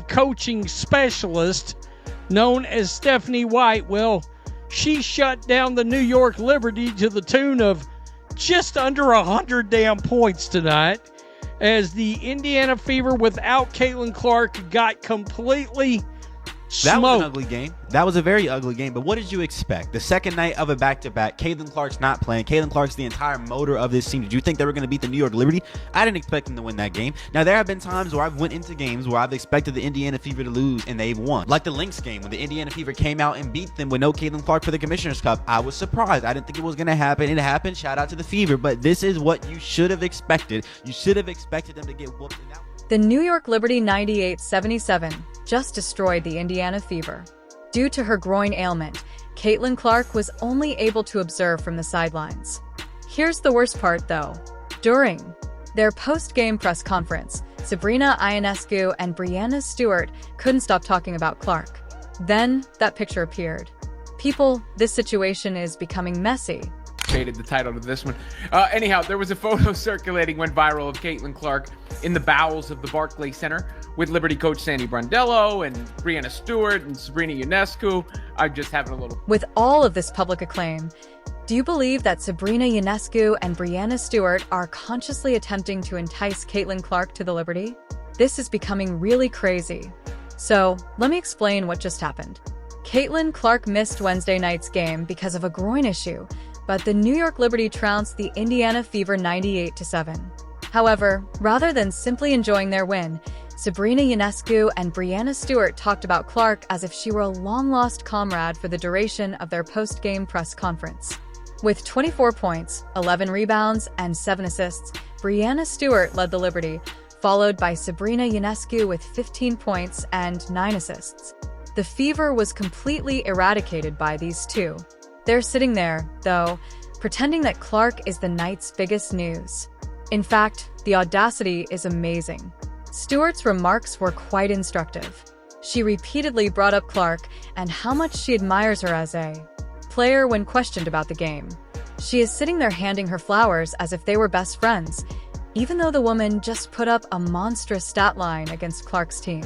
coaching specialist known as Stephanie White. Well, she shut down the New York Liberty to the tune of just under 100 damn points tonight, as the Indiana Fever without Caitlin Clark got completely That was an smoked. ugly game. That was a very ugly game. But what did you expect? The second night of a back-to-back, Caitlin Clark's not playing. Caitlin Clark's the entire motor of this team. Did you think they were going to beat the New York Liberty? I didn't expect them to win that game. Now, there have been times where I've went into games where I've expected the Indiana Fever to lose, and they've won. Like the Lynx game, when the Indiana Fever came out and beat them with no Caitlin Clark for the Commissioner's Cup. I was surprised. I didn't think it was going to happen. It happened. Shout out to the Fever. But this is what you should have expected. You should have expected them to get whooped. The New York Liberty 98-77 just destroyed the Indiana Fever. Due to her groin ailment, Caitlin Clark was only able to observe from the sidelines. Here's the worst part, though. During their post-game press conference, Sabrina Ionescu and Breanna Stewart couldn't stop talking about Clark. Then, that picture appeared. People, this situation is becoming messy. Faded the title to this one. Anyhow, there was a photo circulating, went viral, of Caitlin Clark in the bowels of the Barclays Center with Liberty coach Sandy Brondello and Breanna Stewart and Sabrina Ionescu. I'm just having a little... With all of this public acclaim, do you believe that Sabrina Ionescu and Breanna Stewart are consciously attempting to entice Caitlin Clark to the Liberty? This is becoming really crazy. So, let me explain what just happened. Caitlin Clark missed Wednesday night's game because of a groin issue, but the New York Liberty trounced the Indiana Fever 98-7. However, rather than simply enjoying their win, Sabrina Ionescu and Breanna Stewart talked about Clark as if she were a long-lost comrade for the duration of their post-game press conference. With 24 points, 11 rebounds, and 7 assists, Breanna Stewart led the Liberty, followed by Sabrina Ionescu with 15 points and 9 assists. The Fever was completely eradicated by these two. They're sitting there, though, pretending that Clark is the night's biggest news. In fact, the audacity is amazing. Stewart's remarks were quite instructive. She repeatedly brought up Clark and how much she admires her as a player when questioned about the game. She is sitting there handing her flowers as if they were best friends, even though the woman just put up a monstrous stat line against Clark's team.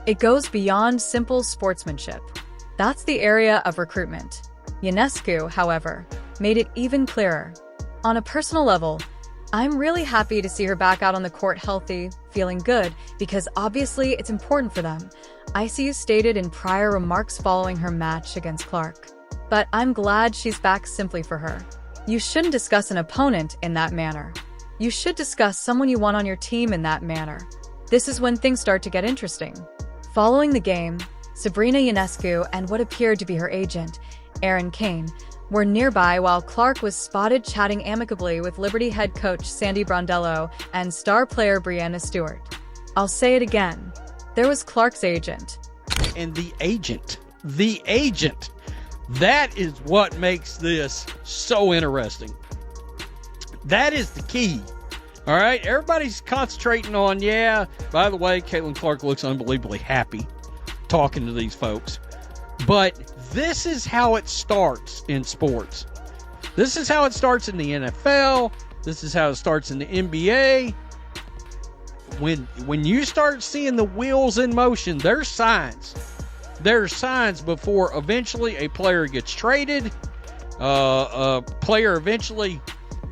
It goes beyond simple sportsmanship. That's the area of recruitment. Ionescu, however, made it even clearer. On a personal level, I'm really happy to see her back out on the court healthy, feeling good, because obviously it's important for them, ICU stated in prior remarks following her match against Clark. But I'm glad she's back simply for her. You shouldn't discuss an opponent in that manner. You should discuss someone you want on your team in that manner. This is when things start to get interesting. Following the game, Sabrina Ionescu and what appeared to be her agent, Aaron Kane, were nearby while Clark was spotted chatting amicably with Liberty head coach Sandy Brondello and star player Breanna Stewart. I'll say it again. There was Clark's agent. And the agent, that is what makes this so interesting. That is the key. All right, everybody's concentrating on, yeah, by the way, Caitlin Clark looks unbelievably happy talking to these folks. But this is how it starts in sports. This is how it starts in the NFL. This is how it starts in the NBA. When you start seeing the wheels in motion, there's signs. There's signs before eventually a player gets traded. A player eventually...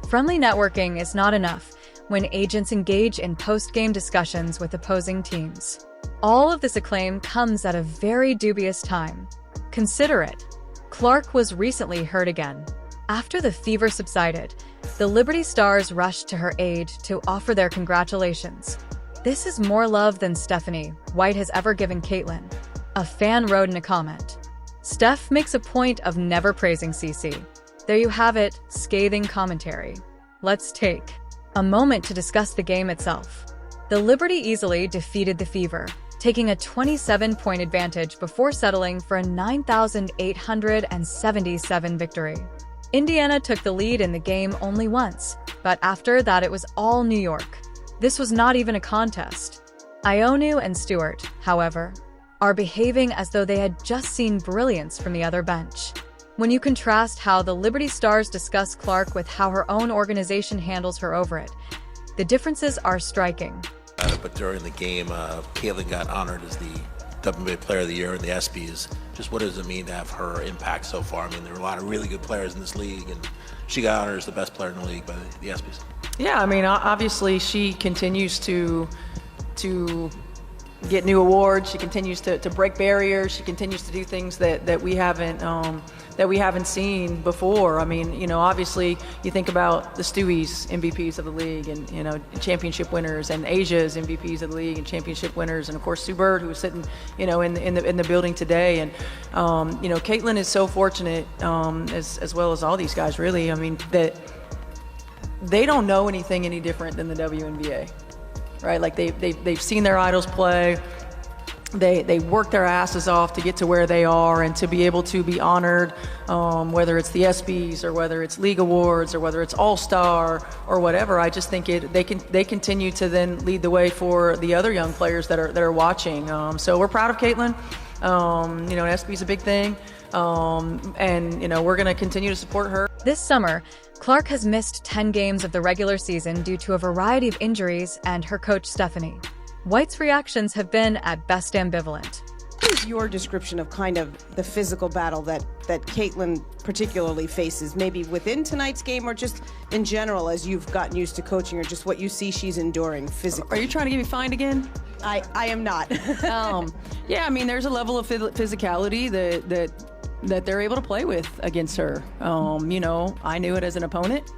Friendly networking is not enough when agents engage in post-game discussions with opposing teams. All of this acclaim comes at a very dubious time. Consider it. Clark was recently hurt again. After the fever subsided, the Liberty Stars rushed to her aid to offer their congratulations. This is more love than Stephanie White has ever given Caitlin, a fan wrote in a comment. Steph makes a point of never praising CC. There you have it, scathing commentary. Let's take a moment to discuss the game itself. The Liberty easily defeated the Fever, taking a 27-point advantage before settling for a 9,877 victory. Indiana took the lead in the game only once, but after that it was all New York. This was not even a contest. Ionu and Stewart, however, are behaving as though they had just seen brilliance from the other bench. When you contrast how the Liberty Stars discuss Clark with how her own organization handles her over it, the differences are striking. But during the game, Caitlin got honored as the WNBA Player of the Year in the ESPYs. Just what does it mean to have her impact so far? I mean, there are a lot of really good players in this league, and she got honored as the best player in the league by the ESPYs. Yeah, I mean, obviously she continues to get new awards. She continues to break barriers. She continues to do things that we haven't seen before. I mean, obviously you think about the Stewies MVPs of the league, and championship winners, and Asia's MVPs of the league and championship winners, and of course Sue Bird, who was sitting in the building today. And Caitlin is so fortunate, as well as all these guys, really. I mean, that they don't know anything any different than the WNBA. Right, like they've seen their idols play. They work their asses off to get to where they are, and to be able to be honored, whether it's the ESPYs or whether it's league awards or whether it's All-Star or whatever. I just think they continue to then lead the way for the other young players that are watching. So we're proud of Caitlin. ESPY's a big thing, and we're going to continue to support her. This summer, Clark has missed 10 games of the regular season due to a variety of injuries and her coach, Stephanie. White's reactions have been at best ambivalent. What is your description of kind of the physical battle that Caitlin particularly faces, maybe within tonight's game or just in general as you've gotten used to coaching, or just what you see she's enduring physically? Are you trying to get me fined again? I am not. Yeah, I mean, there's a level of physicality that they're able to play with against her. I knew it as an opponent,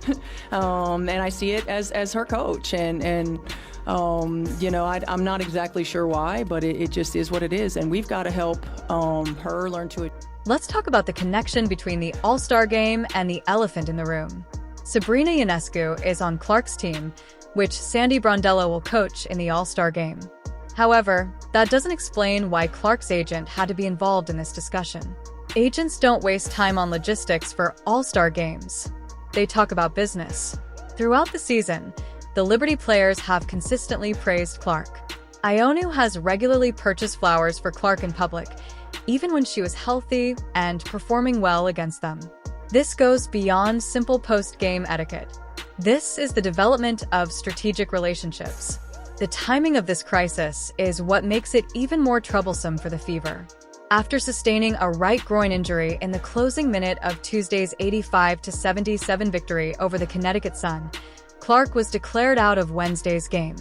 and I see it as her coach. And I'm not exactly sure why, but it just is what it is. And we've got to help her learn to it. Let's talk about the connection between the All-Star game and the elephant in the room. Sabrina Ionescu is on Clark's team, which Sandy Brondello will coach in the All-Star game. However, that doesn't explain why Clark's agent had to be involved in this discussion. Agents don't waste time on logistics for All-Star games. They talk about business. Throughout the season, the Liberty players have consistently praised Clark. Ionu has regularly purchased flowers for Clark in public, even when she was healthy and performing well against them. This goes beyond simple post-game etiquette. This is the development of strategic relationships. The timing of this crisis is what makes it even more troublesome for the Fever. After sustaining a right groin injury in the closing minute of Tuesday's 85-77 victory over the Connecticut Sun, Clark was declared out of Wednesday's game.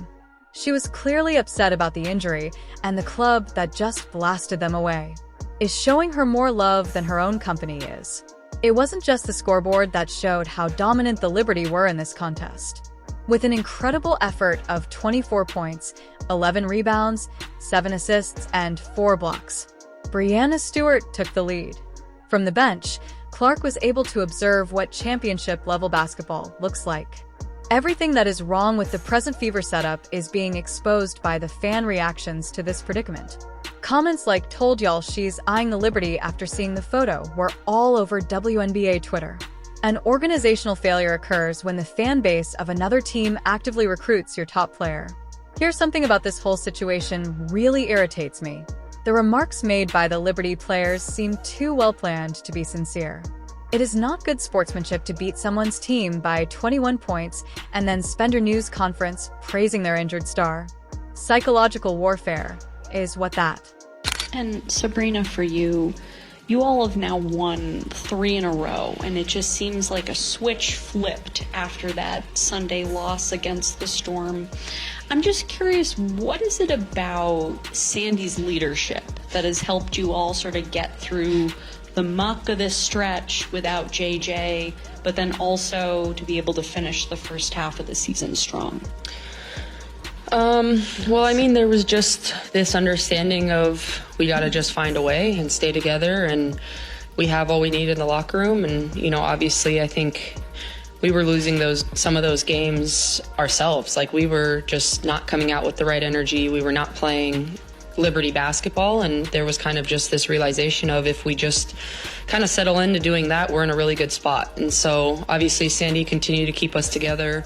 She was clearly upset about the injury, and the club that just blasted them away is showing her more love than her own company is. It wasn't just the scoreboard that showed how dominant the Liberty were in this contest. With an incredible effort of 24 points, 11 rebounds, 7 assists, and 4 blocks, Breanna Stewart took the lead. From the bench, Clark was able to observe what championship-level basketball looks like. Everything that is wrong with the present Fever setup is being exposed by the fan reactions to this predicament. Comments like "told y'all she's eyeing the Liberty after seeing the photo" were all over WNBA Twitter. An organizational failure occurs when the fan base of another team actively recruits your top player. Here's something about this whole situation really irritates me. The remarks made by the Liberty players seem too well-planned to be sincere. It is not good sportsmanship to beat someone's team by 21 points and then spend your news conference praising their injured star. Psychological warfare is what that. And Sabrina, for you all have now won 3 in a row, and it just seems like a switch flipped after that Sunday loss against the Storm. I'm just curious, what is it about Sandy's leadership that has helped you all sort of get through the muck of this stretch without JJ, but then also to be able to finish the first half of the season strong? Well, I mean, there was just this understanding of we got to just find a way and stay together, and we have all we need in the locker room. And, obviously I think we were losing some of those games ourselves. Like, we were just not coming out with the right energy. We were not playing Liberty basketball, and there was kind of just this realization of if we just kind of settle into doing that, we're in a really good spot. And so obviously Sandy continued to keep us together.